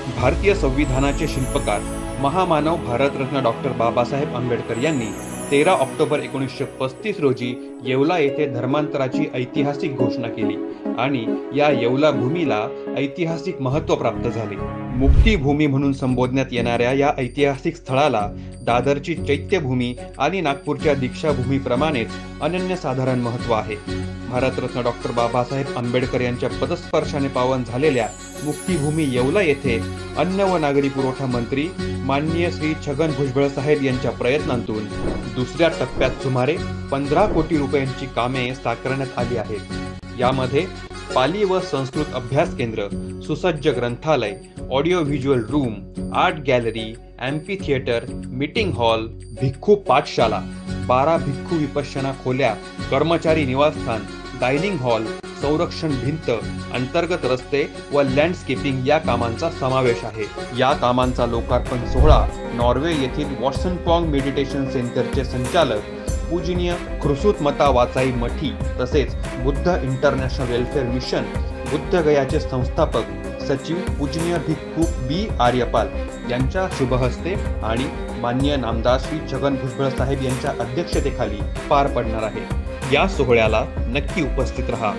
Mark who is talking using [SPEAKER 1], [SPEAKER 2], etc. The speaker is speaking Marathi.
[SPEAKER 1] भारतीय संविधानाचे शिल्पकार महामानव भारतरत्न डॉक्टर बाबासाहेब आंबेडकर यांनी 13 ऑक्टोबर 1935 रोजी येवला येथे धर्मांतराची ऐतिहासिक घोषणा केली आणि या येवला भूमीला ऐतिहासिक महत्त्व प्राप्त झाले। मुक्तीभूमी म्हणून संबोधण्यात येणाऱ्या या ऐतिहासिक स्थळाला दादरची चैत्यभूमी आणि नागपूरच्या दीक्षाभूमीप्रमाणेच अनन्यसाधारण महत्त्व आहे। भारतरत्न डॉक्टर बाबासाहेब आंबेडकर यांच्या पदस्पर्शाने पावन झालेल्या मुक्तीभूमी येवला येथे अन्न व नागरी पुरवठा मंत्री माननीय श्री छगन भुजबळ साहेब यांच्या प्रयत्नांतून दुसऱ्या टप्प्यात सुमारे 15 कोटी रुपयांची कामे साकारण्यात आली आहेत। यामध्ये पाली व संस्कृत अभ्यास केंद्र, सुसज्ज ग्रंथालय, audio visual room, art gallery, amphi theatre, meeting hall, भिक्खू पाठशाला, 12 भिक्खू विपश्यना खोल्या, कर्मचारी निवासस्थान, डायनिंग हॉल, संरक्षण भिंत, अंतर्गत रस्ते व लँडस्केपिंग या कामांचा समावेश आहे। या कामांचा लोकार्पण सोहळा नॉर्वे येथील वॉटसनपॉंग मेडिटेशन सेंटरचे संचालक पूजनीय ख्रुसूत मता वाचाई मठी तसेच बुद्ध इंटरनॅशनल वेलफेअर मिशन बुद्धगयाचे संस्थापक सचिव पूजनीय भिक्खू बी आर्यपाल यांच्या शुभहस्ते आणि माननीय नामदार श्री छगन भुजबळ साहेब यांच्या अध्यक्षतेखाली पार पडणार आहे। या सोहळ्याला नक्की उपस्थित रहा।